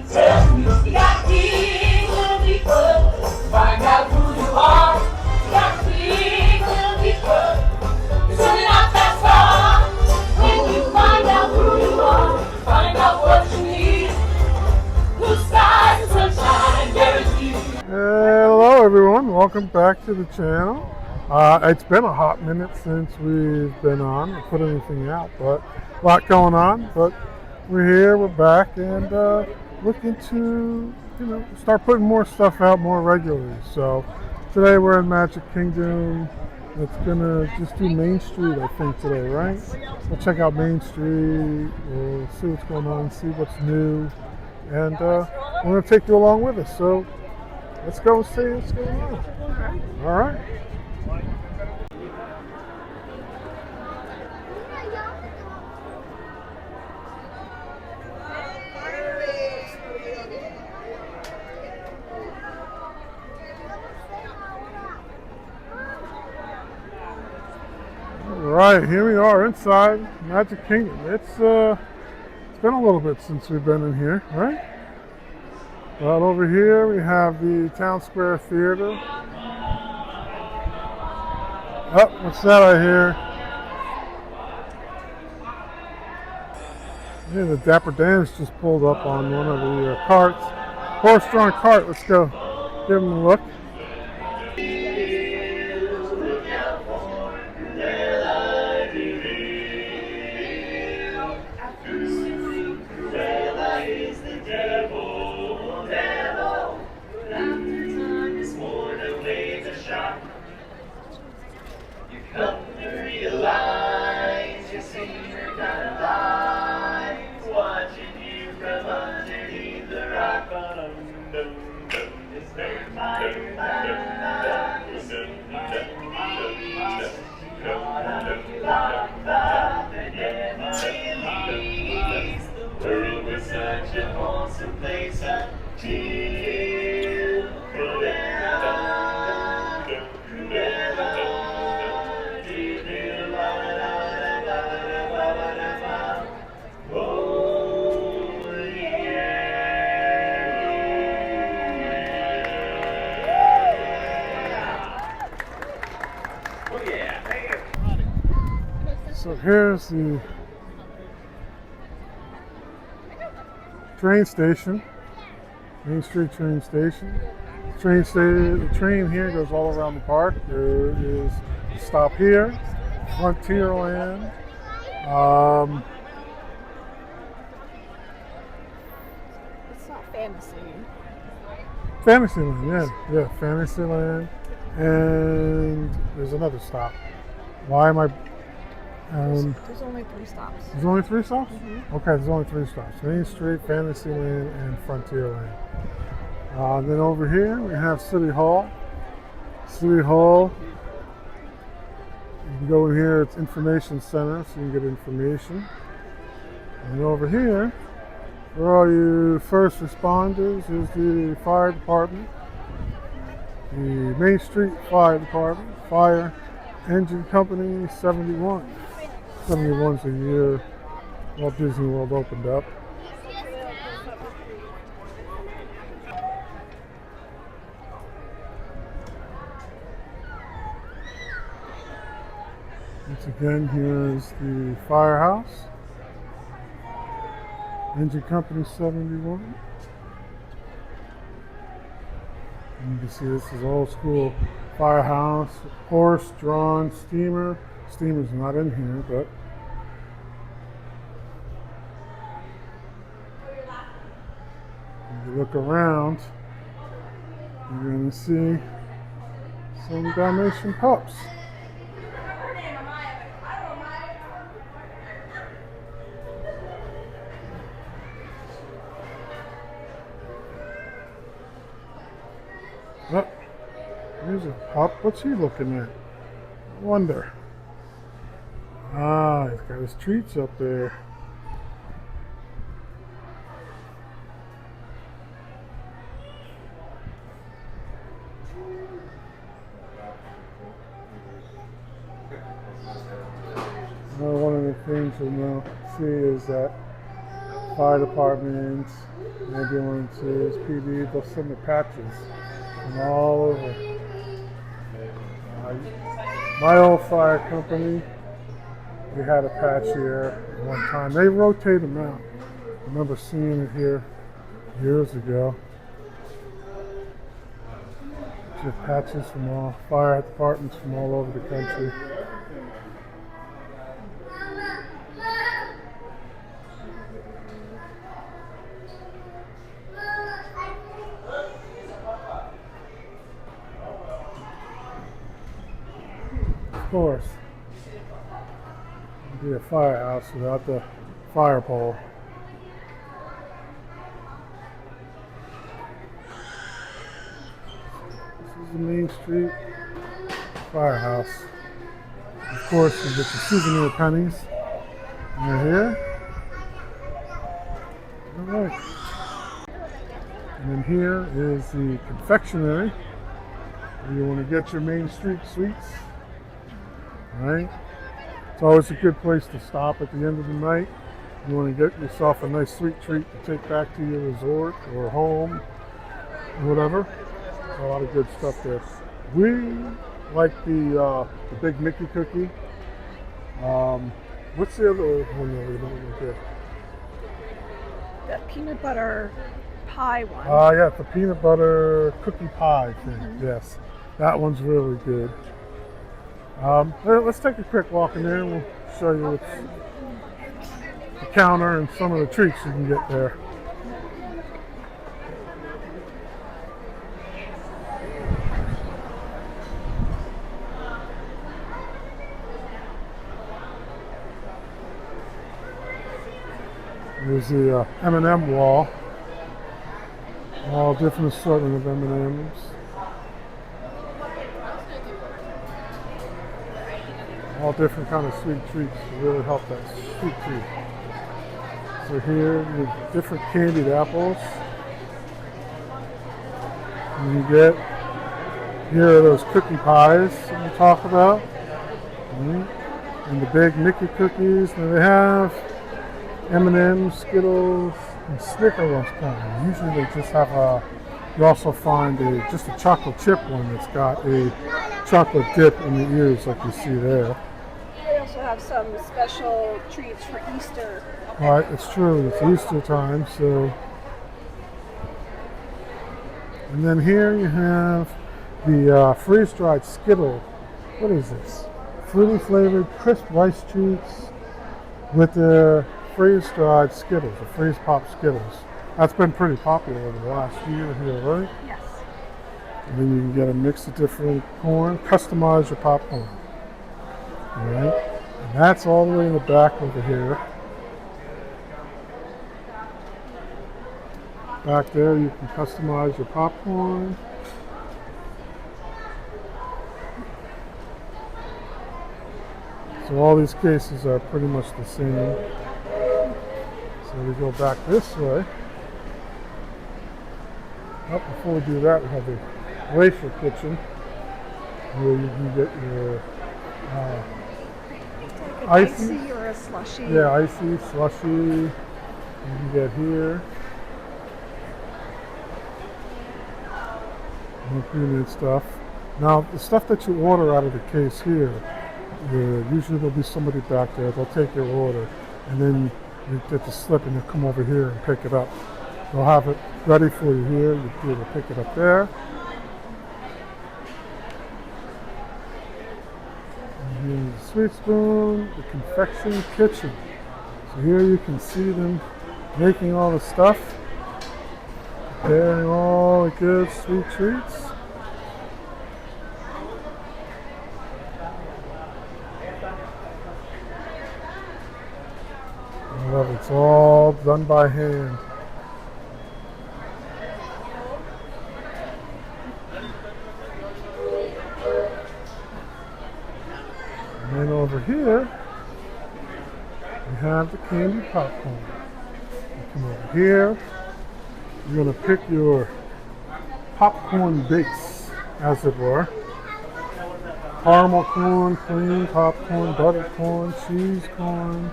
tell me you got big little people. Find out who you are. You got big little people. It's really not that far. When you find out who you are, find out what you need. Blue skies and sunshine guaranteed. Hello everyone, welcome back to the channel. It's been a hot minute since we've been on or put anything out, but a lot going on. But we're here, we're back, and looking to start putting more stuff out more regularly. So today we're in Magic Kingdom. It's gonna just do Main Street, I think, today, right? We'll check out Main Street. We'll see what's going on, see what's new, and we're gonna take you along with us. So let's go and see what's going on. All right. All right, here we are inside Magic Kingdom. It's been a little bit since we've been in here, right? Well, over here we have the Town Square Theater. Oh, what's that I hear? Yeah, the Dapper Dan's just pulled up on one of the carts. Horse-drawn cart. Let's go give them a look. So here's the train station, Main Street train station. The train here goes all around the park. There is a stop here, Frontierland. It's not Fantasy. Fantasyland, yeah, Fantasyland. And there's another stop. Why am I? There's only 3 stops. There's only 3 stops? Mm-hmm. Okay, there's only 3 stops. Main Street, Fantasyland, and Frontierland. Then over here we have City Hall. City Hall, you can go in here, it's Information Center, so you can get information. And over here, for all you first responders, is the fire department. The Main Street Fire Department, Fire Engine Company 71. 71's the year Walt Disney World opened up. Once again, here's the firehouse. Engine Company 71. And you can see this is old school firehouse, horse-drawn steamer. Steamer's not in here, but if you look around, you're going to see some Dalmatian pups. Oh, here's a pup. What's he looking at? I wonder. Ah, he's got his treats up there. One of the things you'll now see is that fire departments, ambulances, PD, they'll send the patches from all over. My old fire company, we had a patch here one time. They rotate them out. I remember seeing it here years ago. Just patches from all fire departments from all over the country. Of course, it'd be a firehouse without the fire pole. This is the Main Street firehouse. Of course, you get your souvenir pennies. And they're here. All right. And then here is the confectionery. Where you want to get your Main Street sweets. All right. It's always a good place to stop at the end of the night. You want to get yourself a nice sweet treat to take back to your resort or home or whatever. A lot of good stuff there. We like the Big Mickey cookie. What's the other one that we don't like here? The peanut butter pie one. Yeah, the peanut butter cookie pie thing. Mm-hmm. Yes, that one's really good. Let's take a quick walk in there and we'll show you the counter and some of the treats you can get there. There's the M&M wall. All different assortment of M&Ms. All different kind of sweet treats to really help that sweet tooth. So here, with different candied apples. And you get, here are those cookie pies that we talk about. And the Big Mickey cookies. And they have M&M's, Skittles, and Snicker ones coming. Usually they just have you also find just a chocolate chip one that's got a chocolate dip in the ears like you see there. They also have some special treats for Easter. Right, it's true. It's Easter time, so. And then here you have the freeze-dried Skittle. What is this? Fruity flavored crisp rice treats with the freeze-dried Skittles, the freeze-pop Skittles. That's been pretty popular over the last year here, right? Yes. And then you can get a mix of different corn, customize your popcorn. All right? And that's all the way in the back over here. Back there you can customize your popcorn. So all these cases are pretty much the same. So we go back this way. Before we do that, we have the glacier kitchen where you can get your icy or a slushy. Yeah, icy, slushy. You can get here. And premium stuff. Now, the stuff that you order out of the case here, usually there'll be somebody back there. They'll take your order, and then you get the slip and you come over here and pick it up. They'll have it ready for you here. You'll be able to pick it up there. And here's the sweet spoon, the confection kitchen. So here you can see them making all the stuff, preparing all the good sweet treats. I love it. It's all done by hand. And then over here, we have the candy popcorn. You come over here, you're going to pick your popcorn base, as it were. Caramel corn, cream popcorn, buttered corn, cheese corn.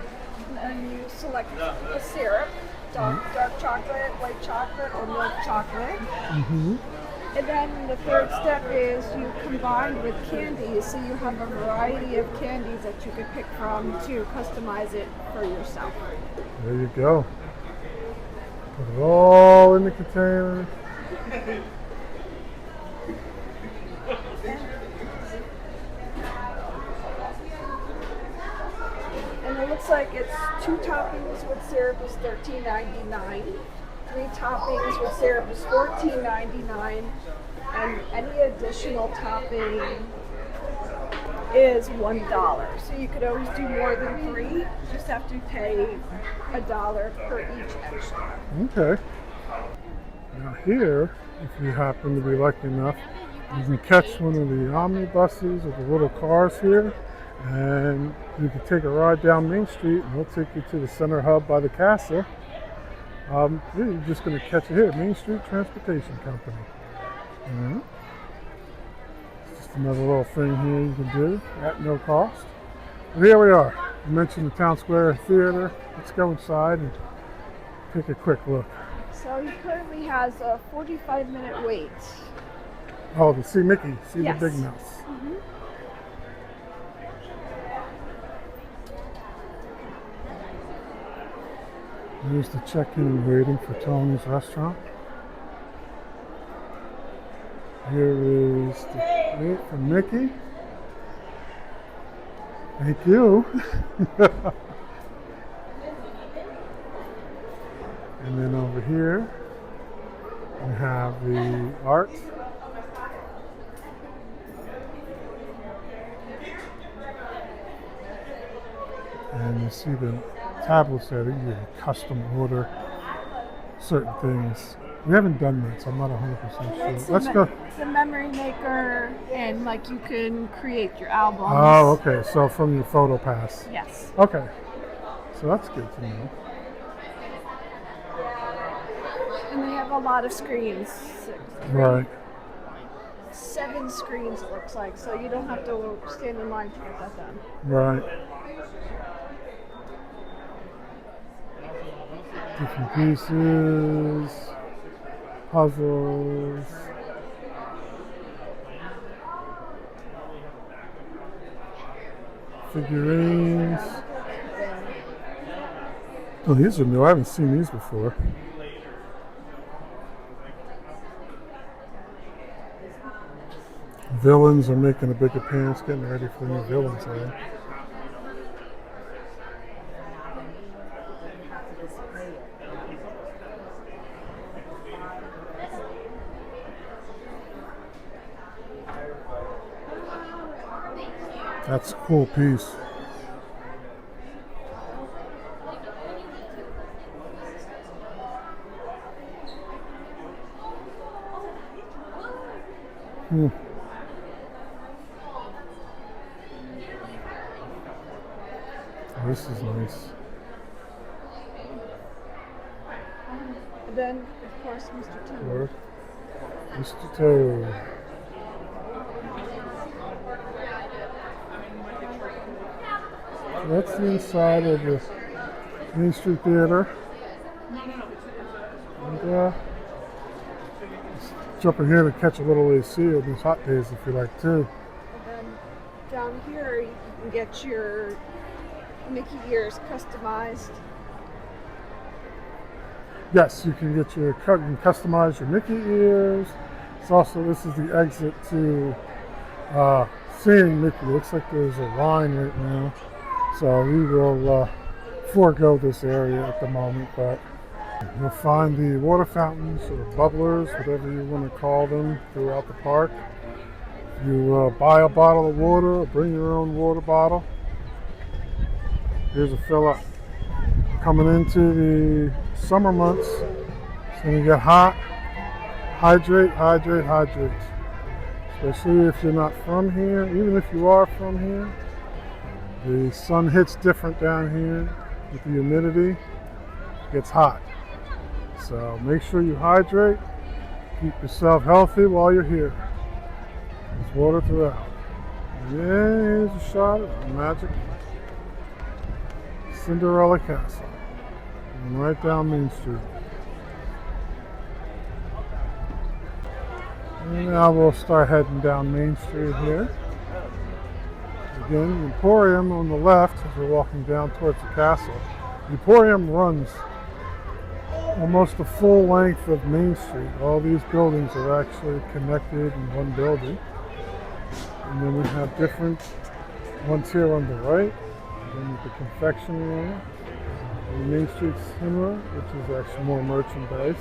And you select a syrup. dark chocolate, white chocolate, or milk chocolate. Mm-hmm. And then the third step is you combine with candies, so you have a variety of candies that you could pick from to customize it for yourself. There you go. Put it all in the container. And it looks like it's 2 toppings with syrup is $13.99. 3 toppings with syrup is $14.99. And any additional topping is $1. So you could always do more than 3. You just have to pay $1 per each extra. Okay. Now here, if you happen to be lucky enough, you can catch one of the omnibuses or the little cars here, and you can take a ride down Main Street, and we'll take you to the center hub by the castle. You're just going to catch it here, Main Street Transportation Company. Mhm. Just another little thing here you can do at no cost. But here we are. I mentioned the Town Square Theater. Let's go inside and take a quick look. So he currently has a 45-minute wait. Oh, to see Mickey, see Yes. the big mouse. Mm-hmm. Here's the check-in and waiting for Tony's restaurant. Here is the wait for Mickey. Thank you. And then over here, we have the art. And you see the tablets there that you can custom order certain things. We haven't done that, so I'm not 100% sure. Let's go. It's a memory maker, and like you can create your albums. Oh, okay. So from your photo pass. Yes. Okay. So that's good to know. And they have a lot of screens. Right. 7 screens it looks like, so you don't have to stand in line to get that done. Right. Different pieces, puzzles. Figurines. Oh, these are new. I haven't seen these before. Villains are making a big appearance, getting ready for the new villains here. That's a cool piece. This is nice. And then, of course, Mr. Toad. Or Mr. Toad. So that's the inside of the Main Street Theater. And let's jump in here to catch a little AC on these hot days if you like too. And then down here, you can get your Mickey ears customized. Yes, you can get you can customize your Mickey ears. It's also, this is the exit to seeing Mickey. Looks like there's a line right now, so we will forego this area at the moment. But you'll find the water fountains or bubblers, whatever you want to call them, throughout the park. You buy a bottle of water or bring your own water bottle. Here's a fill up. Coming into the summer months, it's going to get hot. Hydrate, hydrate, hydrate. Especially if you're not from here. Even if you are from here, the sun hits different down here with the humidity. It gets hot. So make sure you hydrate. Keep yourself healthy while you're here. There's water throughout. And here's a shot of the magic Cinderella Castle. And right down Main Street. And now we'll start heading down Main Street here. Again, the Emporium on the left as we're walking down towards the castle. The Emporium runs almost the full length of Main Street. All these buildings are actually connected in one building. And then we have different ones here on the right. And then with the confectionery area. The Main Street Cinema, which is actually more merchandise.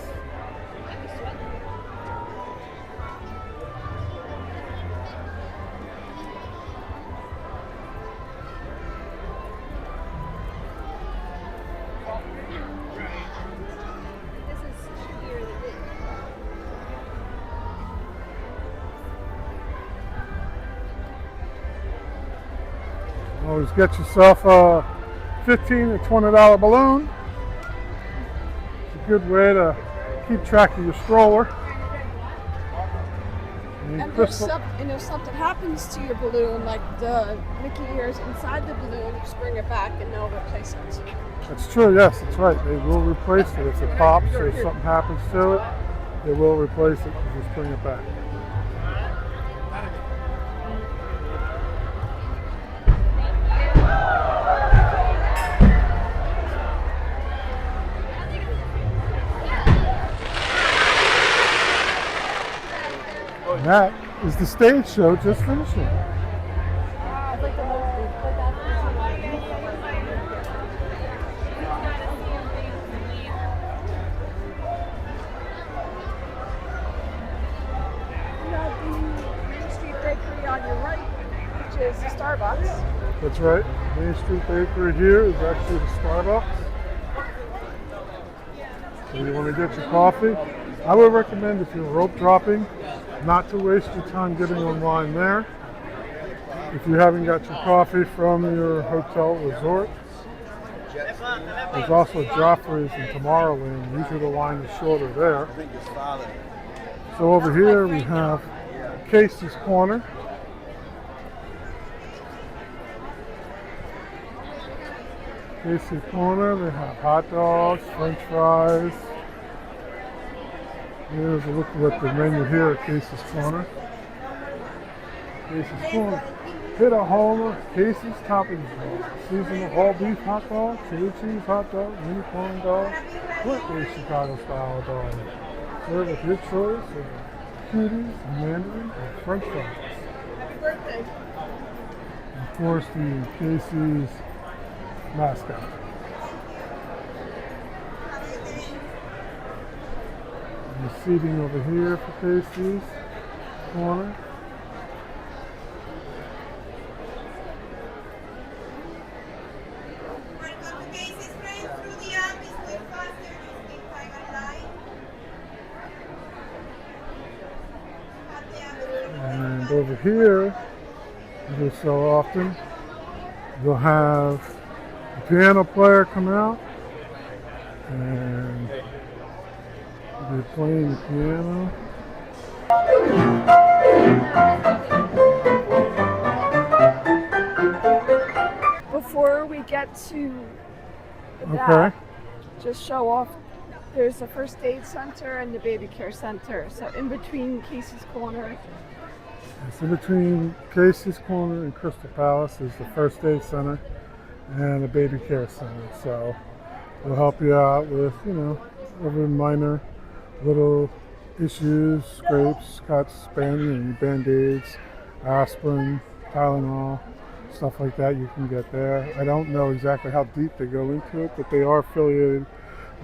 Always get yourself a $15 or $20 balloon. It's a good way to keep track of your stroller. And if something happens to your balloon, like the Mickey ears inside the balloon, just bring it back and they'll replace it. That's true, yes, that's right. They will replace it. If it pops or if something happens to it, they will replace it and just bring it back. And that is the stage show just finishing. Is the Starbucks. That's right. Main Street Bakery here is actually the Starbucks. So you want to get your coffee. I would recommend if you're rope dropping, not to waste your time getting online there. If you haven't got your coffee from your hotel resort, there's also Joffrey's in Tomorrowland. Usually the line is shorter there. So over here we have Casey's Corner. Casey's Corner, they have hot dogs, french fries. Here's a look at the menu here at Casey's Corner. Casey's Corner. Hit a homer, Casey's Toppings Dog. Seasonal all beef hot dog, chili cheese hot dog, mini corn dog, plant-based Chicago style dog. Serve with your choice of cuties, mandarin, or french fries. Happy birthday. Of course, the Casey's mascot. And the seating over here for Casey's Corner. Welcome to Casey's Friends. Through the app is way faster. You can find online. And over here, as we so often, we'll have a piano player come out and they're playing the piano. Before we get to that, just show off, there's a first aid center and the baby care center. So in between Casey's Corner. It's in between Casey's Corner and Crystal Palace is the first aid center and the baby care center. So we'll help you out with, every minor little issues, scrapes, cuts, band-aids, aspirin, Tylenol, stuff like that you can get there. I don't know exactly how deep they go into it, but they are affiliated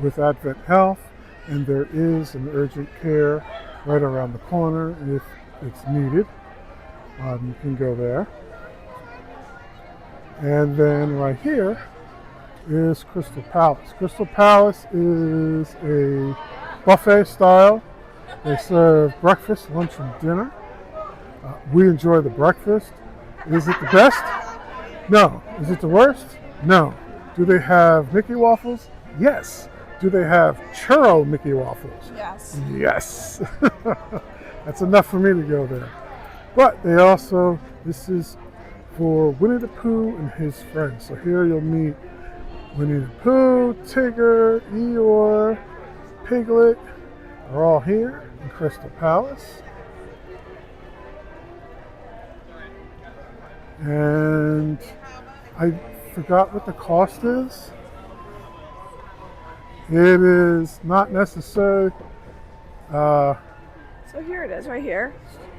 with Advent Health, and there is an urgent care right around the corner if it's needed. You can go there. And then right here is Crystal Palace. Crystal Palace is a buffet style. They serve breakfast, lunch, and dinner. We enjoy the breakfast. Is it the best? No. Is it the worst? No. Do they have Mickey waffles? Yes. Do they have churro Mickey waffles? Yes. Yes. That's enough for me to go there. But they also, this is for Winnie the Pooh and his friends. So here you'll meet Winnie the Pooh, Tigger, Eeyore, Piglet are all here in Crystal Palace. And I forgot what the cost is. It is not necessary. So here it is right here.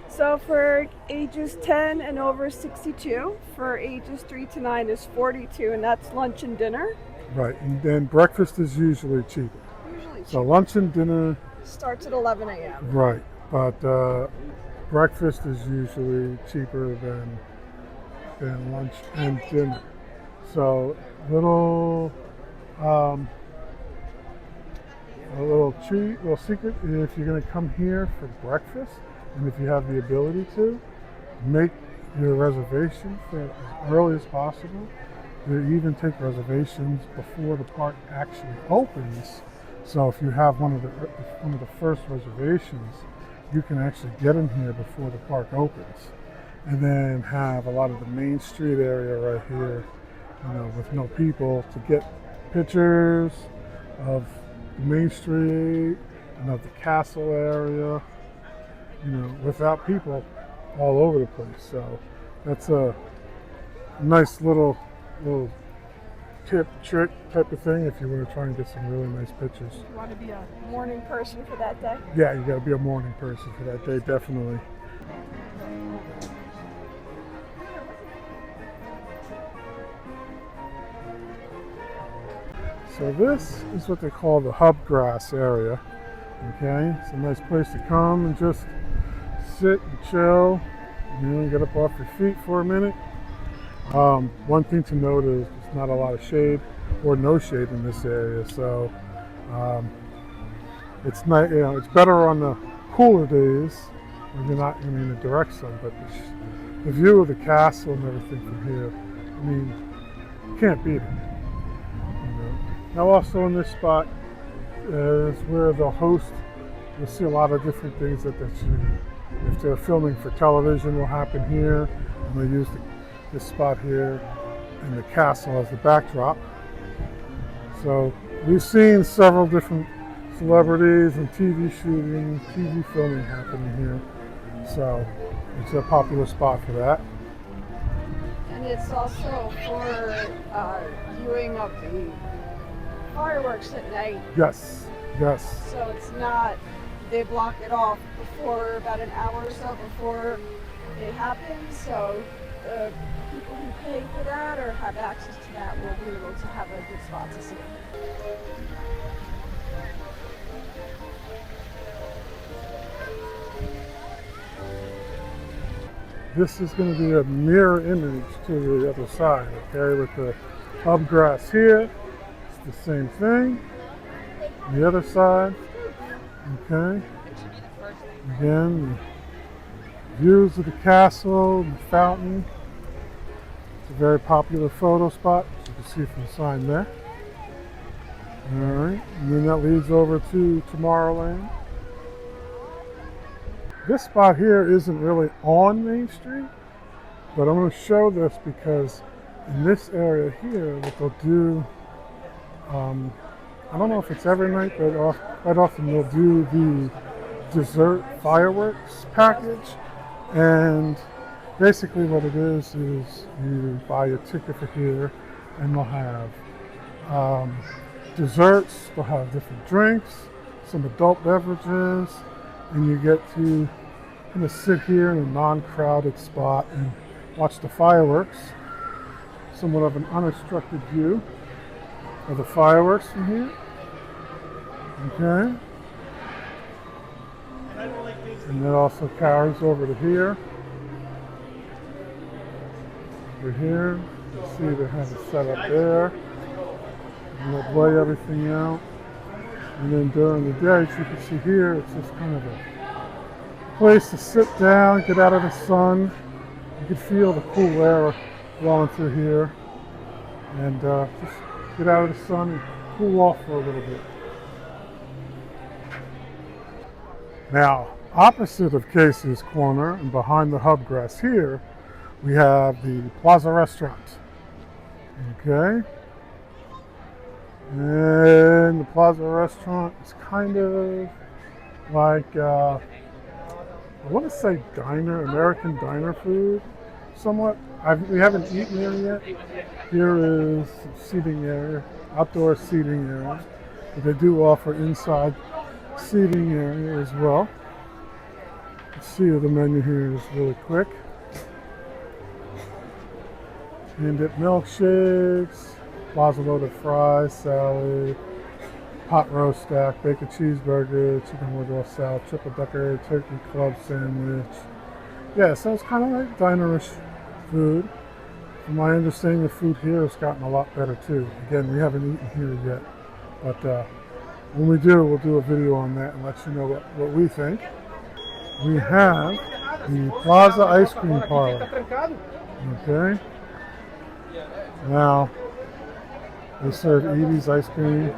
So for ages 10 and over 62, for ages 3 to 9 is 42, and that's lunch and dinner. Right, and then breakfast is usually cheaper. Usually So lunch and dinner, starts at 11 a.m. right, but breakfast is usually cheaper than lunch and dinner. So a little treat, little secret, if you're going to come here for breakfast, and if you have the ability to, make your reservation for as early as possible. They even take reservations before the park actually opens. So if you have one of the first reservations, you can actually get in here before the park opens, and then have a lot of the Main Street area right here, with no people, to get pictures of the Main Street and of the castle area, without people all over the place. So that's a nice little tip, trick type of thing if you want to try and get some really nice pictures. You want to be a morning person for that day? Yeah, you got to be a morning person for that day, definitely. So this is what they call the hub grass area. Okay, it's a nice place to come and just sit and chill, get up off your feet for a minute. One thing to note is there's not a lot of shade or no shade in this area, so it's not, it's better on the cooler days when you're not in the direct sun. But the view of the castle and everything from here, you can't beat it. Now, also in this spot is where they'll host. You'll see a lot of different things that if they're filming for television, will happen here, and they use this spot here and the castle as the backdrop. So we've seen several different celebrities and TV shooting, TV filming happening here. So it's a popular spot for that. And it's also for viewing of the fireworks at night. Yes, yes. So it's not, they block it off before, about an hour or so before it happens. So the people who pay for that or have access to that will be able to have a good spot to see it. This is going to be a mirror image to the other side, okay, with the hub grass here. It's the same thing. The other side, okay. Again, the views of the castle, the fountain. It's a very popular photo spot, as you can see from the sign there. All right, and then that leads over to Tomorrowland. This spot here isn't really on Main Street, but I'm going to show this because in this area here, what they'll do, I don't know if it's every night, but quite often they'll do the dessert fireworks package. And basically what it is you buy a ticket for here, and they'll have desserts, they'll have different drinks, some adult beverages, and you get to kind of sit here in a non-crowded spot and watch the fireworks. Somewhat of an unobstructed view of the fireworks from here. Okay. And that also carries over to here. Over here, you see they have it set up there. And they'll lay everything out. And then during the day, as you can see here, it's just kind of a place to sit down, get out of the sun. You can feel the cool air blowing through here. And just get out of the sun and cool off for a little bit. Now, opposite of Casey's Corner and behind the hub grass here, we have the Plaza Restaurant. Okay? And the Plaza restaurant is kind of like, I want to say diner, American diner food, somewhat. We haven't eaten there yet. Here is seating area, outdoor seating area. But they do offer inside seating area as well. Let's see the menu here is really quick. Hand-dip milkshakes, plaza loaded fries, salad, hot roast stack, bacon cheeseburger, chicken wood roast salad, triple decker, turkey club sandwich. Yeah, so it's kind of like dinerish food. From my understanding, the food here has gotten a lot better too. Again, we haven't eaten here yet, but when we do, we'll do a video on that and let you know what we think. We have the Plaza Ice Cream Parlor. Okay. Now, they serve Edie's ice cream.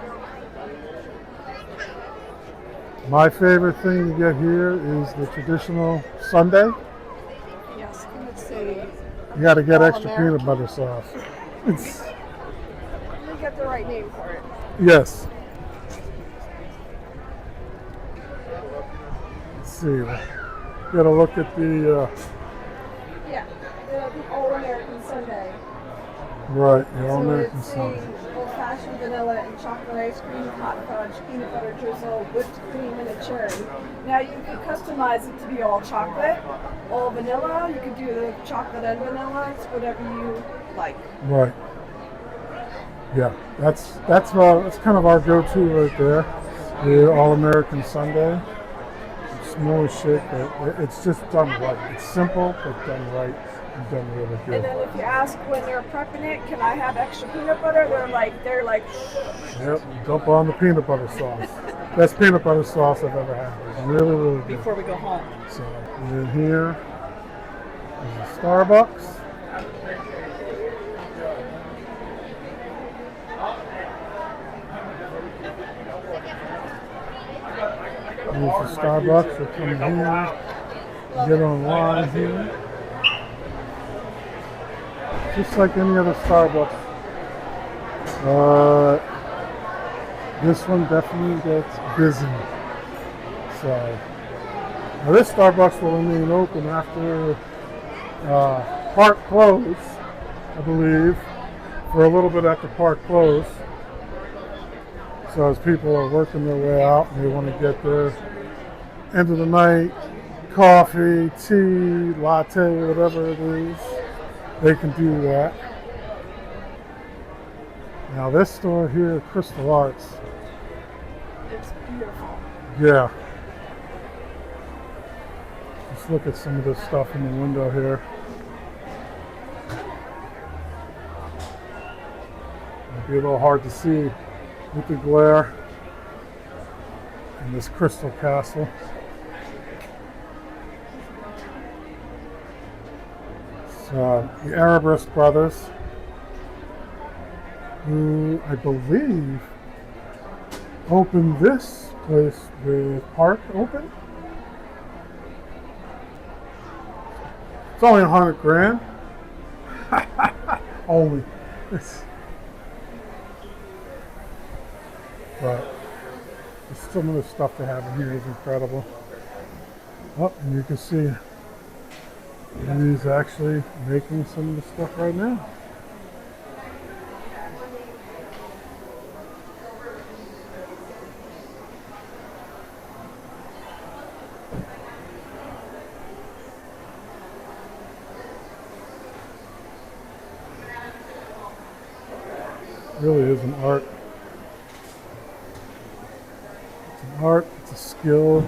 My favorite thing to get here is the traditional sundae. Yes, I would say. You got to get All extra American. peanut butter sauce. It's, You get the right name for it. yes. Let's see. Got to look at the Yeah, the All American Sundae. right. The all So American it's sauce. a old-fashioned vanilla and chocolate ice cream, hot fudge, peanut butter drizzle, whipped cream, and a cherry. Now you can customize it to be all chocolate, all vanilla. You could do the chocolate and vanilla. It's whatever you like. Right. Yeah, that's kind of our go-to right there. The all American sundae. It's more shake, but it's just done right. It's simple, but done right and done really And good. then if you ask when they're prepping it, can I have extra peanut butter? They're like, Yep, dump on the peanut butter sauce. Best peanut butter sauce I've ever had. It's really, really good. before we go home. So, and then here is a Starbucks. Here's the Starbucks. We're coming here. Get online here. Just like any other Starbucks. This one definitely gets busy. So, now this Starbucks will remain open after park close, I believe, for a little bit after park close. So as people are working their way out and they want to get their end of the night coffee, tea, latte, whatever it is, they can do that. Now this store here, Crystal Arts, It's beautiful. yeah. Let's look at some of this stuff in the window here. Might be a little hard to see with the glare in this crystal castle. So the Arabist brothers, who I believe opened this place with Park open. It's only $100 grand. Only. But some of the stuff they have in here is incredible. Oh, and you can see he's actually making some of the stuff right now. Really is an art. It's an art, it's a skill.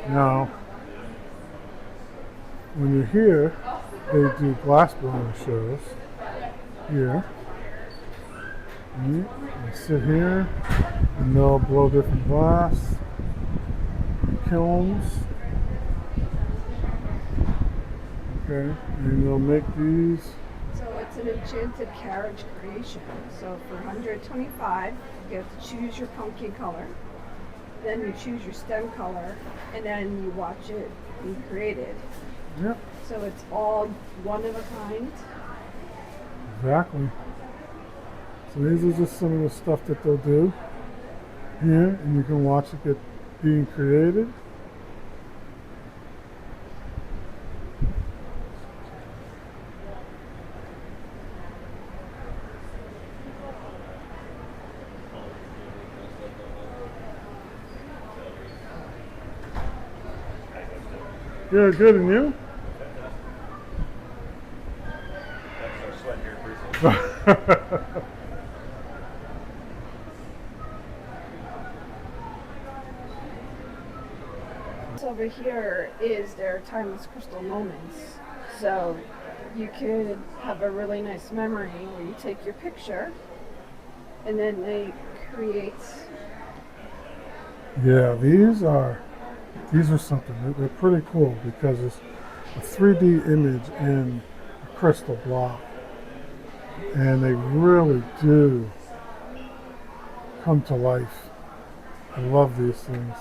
Now, when you're here, they do glass blowing shows. Here. You sit here and they'll blow different glass, kilns. Okay, and they'll make these. So it's an enchanted carriage creation. So for $125, you have to choose your pumpkin color. then you choose your stem color, and then you watch it be created. Yep, So it's all one of a kind. exactly. So these are just some of the stuff that they'll do here, and you can watch it get being created. Good, and you? Over here is their timeless crystal moments. So you could have a really nice memory where you take your picture and then they create. Yeah, these are something. They're pretty cool because it's a 3D image in a crystal block, and they really do come to life. I love these things.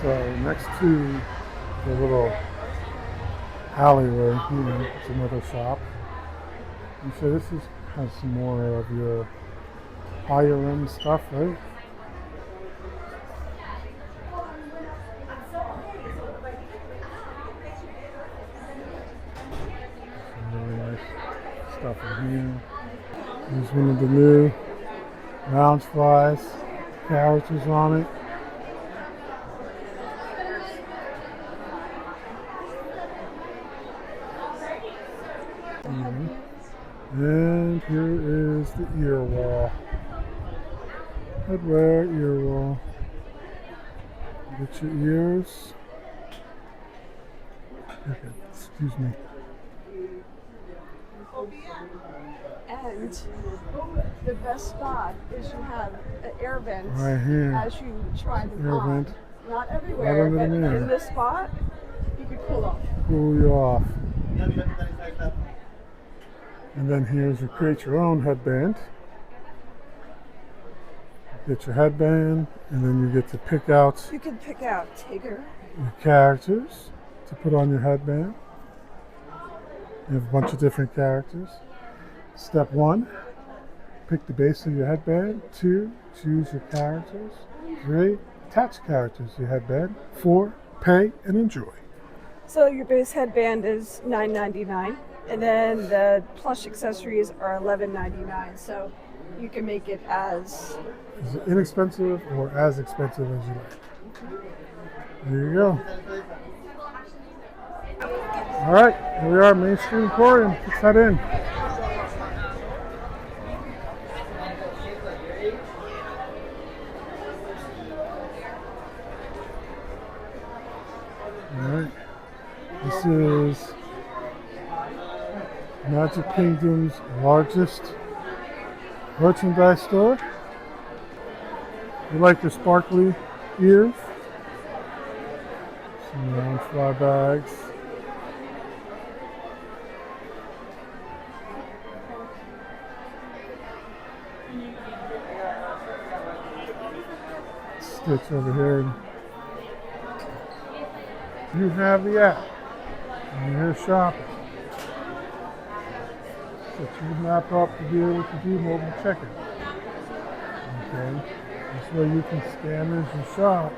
So next to the little alleyway here, it's another shop. And so has some more of your higher end stuff, right? Some really nice stuff in here. There's one of the new Loungeflies characters on it. And here is the ear wall. Headwear, ear wall. Get your ears. Okay, excuse me. And the best spot is you have an air vent Right here. as you try them Air on. vent. Not everywhere, Right under but the mirror. in this spot, you could pull off. Cool you off. And then here's your create your own headband. Get your headband, and then you get to pick out You can pick out Tigger. your characters to put on your headband. You have a bunch of different characters. Step 1, pick the base of your headband. 2, choose your characters. 3, attach characters to your headband. 4, pay and enjoy. So your base headband is $9.99, and then the plush accessories are $11.99. So you can make it as Is it inexpensive or as expensive as you like? There you go. All right, here we are, Main Street Emporium. Let's head in. All right, this is Magic Kingdom's largest merchandise store. You like your sparkly ears? Some Loungefly bags. Stitch over here. You have the app. And you're here shopping. Set your map up to be able to do mobile checking. Okay. This way you can scan as you shop,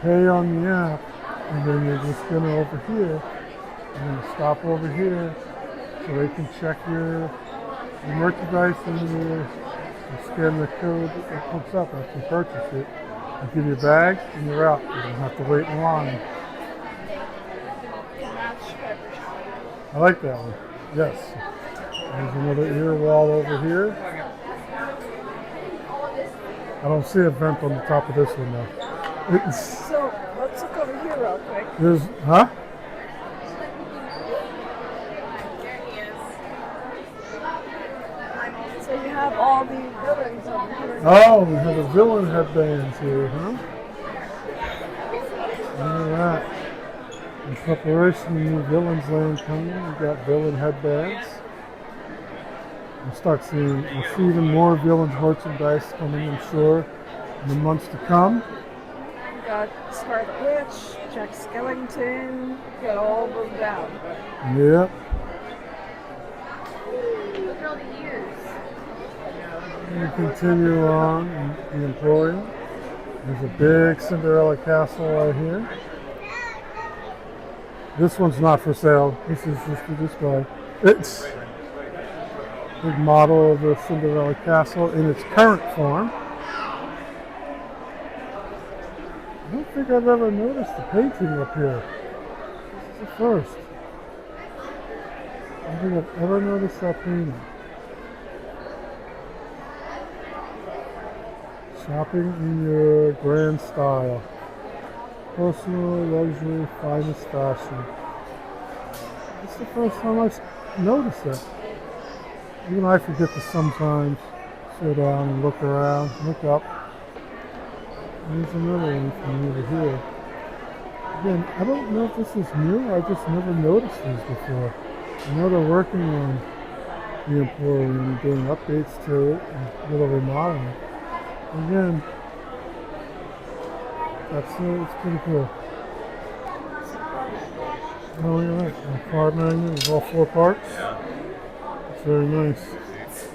pay on the app, and then you're just gonna over here You're going to stop over here so they can check your merchandise and you scan the code that comes up after you purchase it. They give you a bag and you're out. You don't have to wait in line. I like that one. Yes. There's another ear wall over here. I don't see a vent on the top of this one though. So let's look over here real quick. There's, huh? So you have all the villains over here. Oh, we have a villain headbands here, huh? Look at that. In preparation of new villains land coming, we've got villain headbands. We'll see even more villains merchandise coming, I'm sure, in the months to come. You got Scarlet Witch, Jack Skellington, you got all of them down. Yep. Look at all the ears. We continue on in the Emporium. There's a big Cinderella castle right here. This one's not for sale. This is just a display. It's a big model of the Cinderella castle in its current form. I don't think I've ever noticed the painting up here. This is the first. I don't think I've ever noticed that painting. Shopping in your grand style. Personal, luxury, finest fashion. It's the first time I've noticed that. Even I forget to sometimes sit down and look around, look up. There's another one from over here. Again, I don't know if this is new. I just never noticed these before. I know they're working on the Emporium, doing updates to it and a little remodeling. Again, it's pretty cool. Oh, you're right. A car magnet with all 4 parts. It's very nice.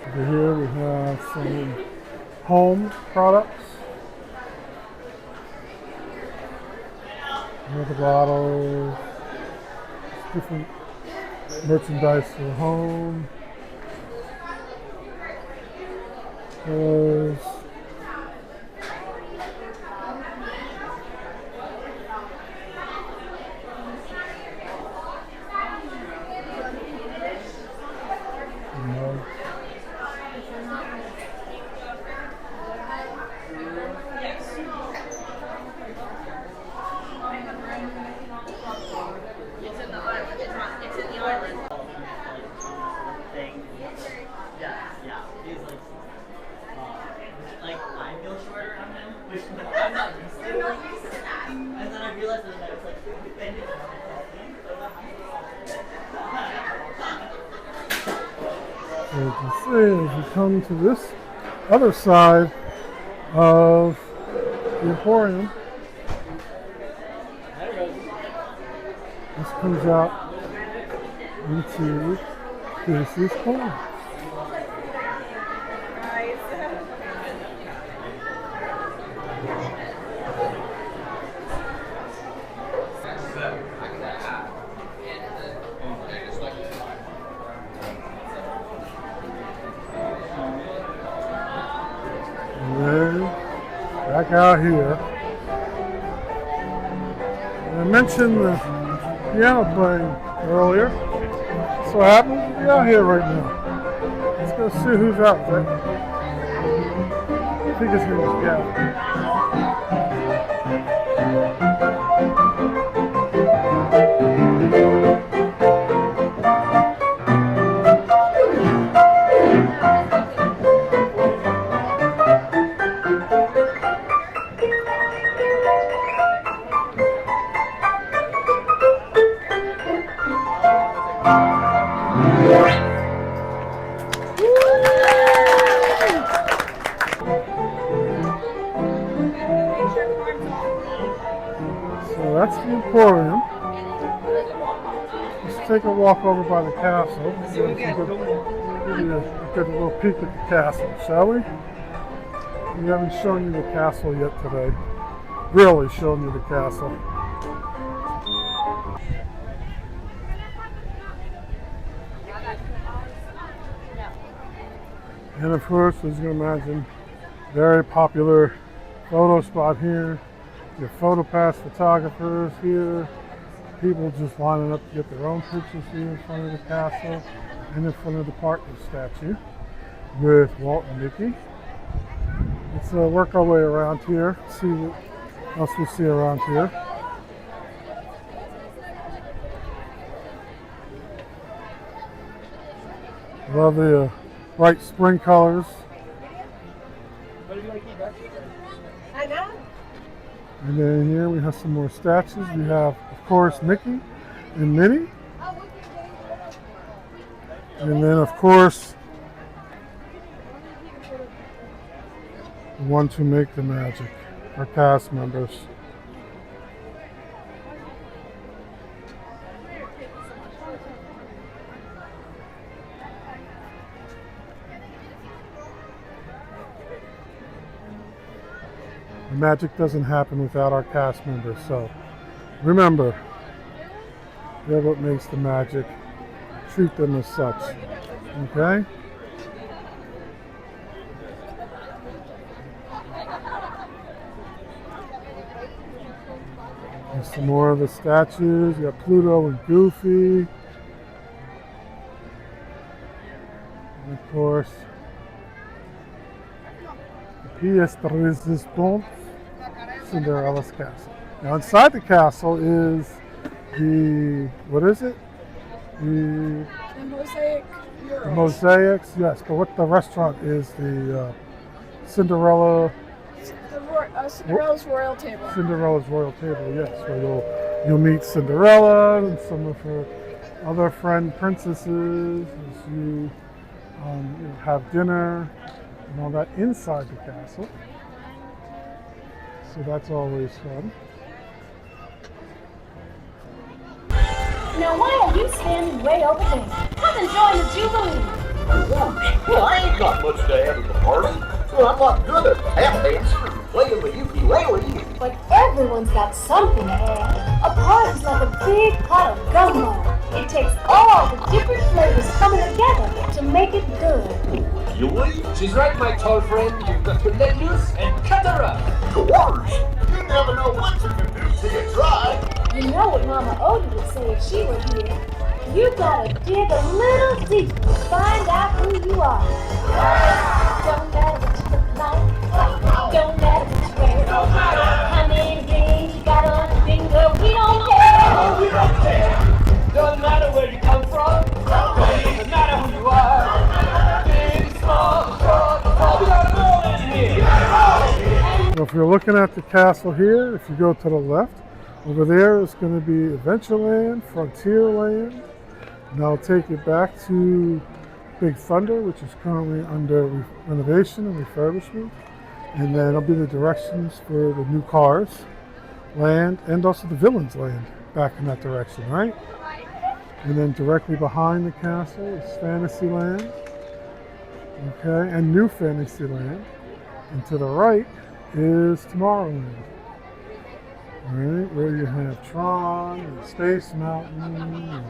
Over here we have some home products. Water bottles, different merchandise for home. Clothes. So you can see as you come to this other side of the Emporium, this comes out into Casey's Corner. Back out here. And I mentioned the piano playing earlier. So I happen to be out here right now. Let's go see who's out there. I think his name is Gavin. So that's the Emporium. Let's take a walk over by the castle. Give you a good little peek at the castle, shall we? We haven't shown you the castle yet today. Really shown you the castle. And of course, as you can imagine, very popular photo spot here. Your photo pass photographers here. People just lining up to get their own pictures here in front of the castle and in front of the partner statue with Walt and Mickey. Let's work our way around here, see what else we see around here. Love the bright spring colors. I know. And then here we have some more statues. We have, of course, Mickey and Minnie. And then, of course, the ones who make the magic, our cast members. The magic doesn't happen without our cast members, so remember, they're what makes the magic. Treat them as such, okay? There's some more of the statues. You got Pluto and Goofy. And of course, the pièce de résistance, Cinderella's castle. Now inside the castle is the, what is it? The mosaic murals. mosaics, yes. But what the restaurant is the Cinderella. Cinderella's Royal Table. Cinderella's Royal Table, yes. Where you'll meet Cinderella and some of her other friend princesses as you have dinner and all that inside the castle. So that's always fun. Now why are you standing way over there? Come and join the Jubilee. Well, I ain't got much to add to the party. Well, I'm not good at tap dancing or playing the ukulele. But everyone's got something to add. A party's like a big pot of gumbo. It takes all the different flavors coming together to make it good. Really? She's right, my tall friend. You've got to let loose and cut her up. Gorge! You never know what you can do till you try. You know what Mama Odie would say if she were here. You gotta dig a little deeper to find out who you are. Don't matter what you look like. Don't matter what you wear. Don't matter how many rings you got on your finger. We don't care. Oh, we don't care. Don't matter where you come from. Doesn't matter who you are. Big, small, short, tall. We got it all in here. So if you're looking at the castle here, if you go to the left, over there is going to be Adventureland, Frontierland, and I'll take you back to Big Thunder, which is currently under renovation and refurbishment. And then it'll be the directions for the new Cars land and also the Villains land back in that direction, right? And then directly behind the castle is Fantasyland, okay, and New Fantasyland. And to the right is Tomorrowland. All right, where you have Tron and Space Mountain and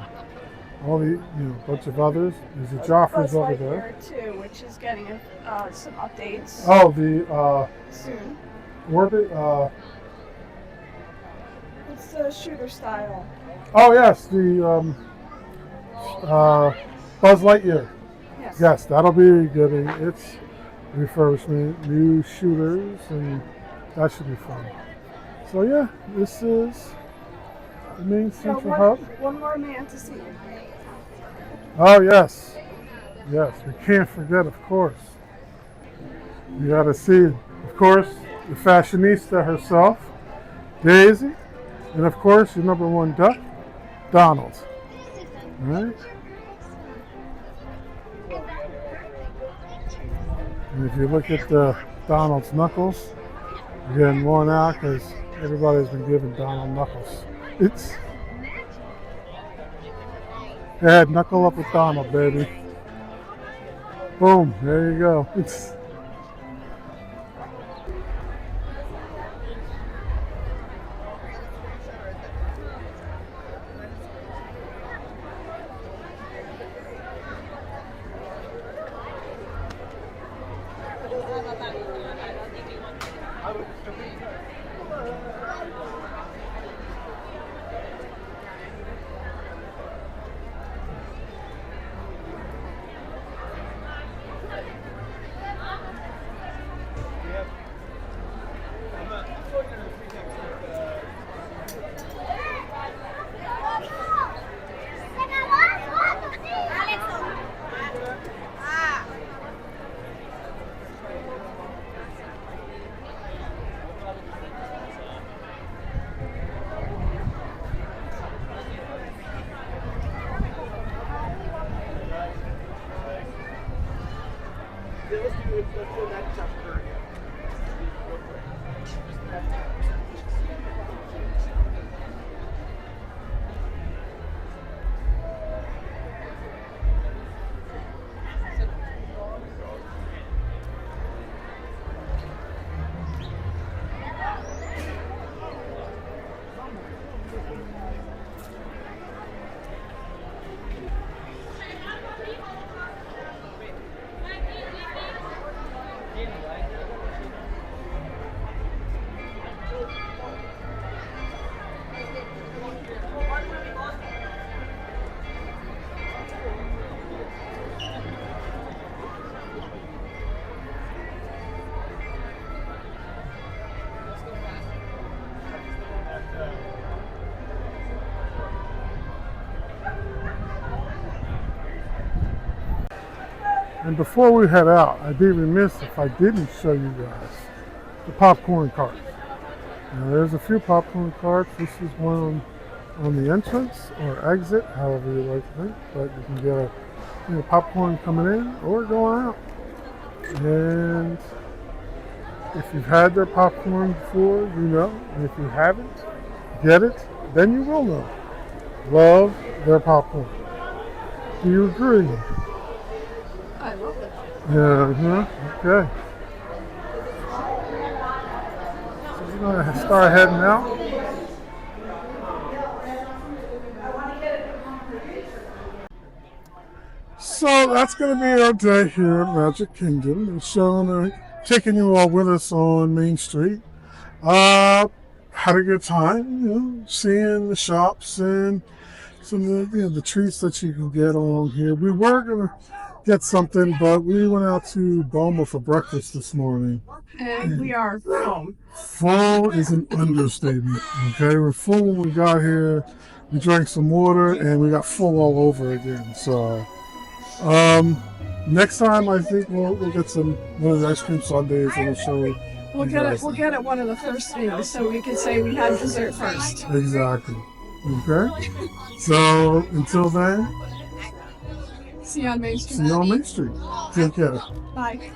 all the, bunch of others. There's a Joffrey's over there. Too, which is getting some updates. Oh, the soon. Orbit. It's the shooter style. Oh yes, the Buzz Lightyear. Yes. Yes, that'll be getting its refurbishment, new shooters, and that should be fun. So yeah, this is the main central hub. One more man to see. Oh yes, yes, we can't forget, of course. You got to see, of course, the fashionista herself, Daisy, and of course your number one duck, Donald. All right. And if you look at Donald's knuckles, you're getting worn out because everybody's been giving Donald knuckles. Yeah, knuckle up with Donald, baby. Boom, there you go. do that chapter. And before we head out, I'd be remiss if I didn't show you guys the popcorn cart. Now there's a few popcorn carts. This is one on the entrance or exit, however you like to think. But you can get a popcorn coming in or going out. And if you've had their popcorn before, you know. And if you haven't, get it, then you will know. Love their popcorn. Do you agree? I love it. Yeah, okay. So we're going to start heading out. So that's going to be our day here at Magic Kingdom. We're taking you all with us on Main Street. Had a good time, seeing the shops and some of the treats that you can get along here. We were going to get something, but we went out to Boma for breakfast this morning. And we are full. Full is an understatement, okay? We're full when we got here. We drank some water, and we got full all over again. So, next time I think we'll get one of the ice cream sundaes, and we'll show you. We'll get it one of the first meals, so we can say we had dessert first. Exactly. Okay? So, until then, See you on Main Street. see you on Main Street. Take care. Bye.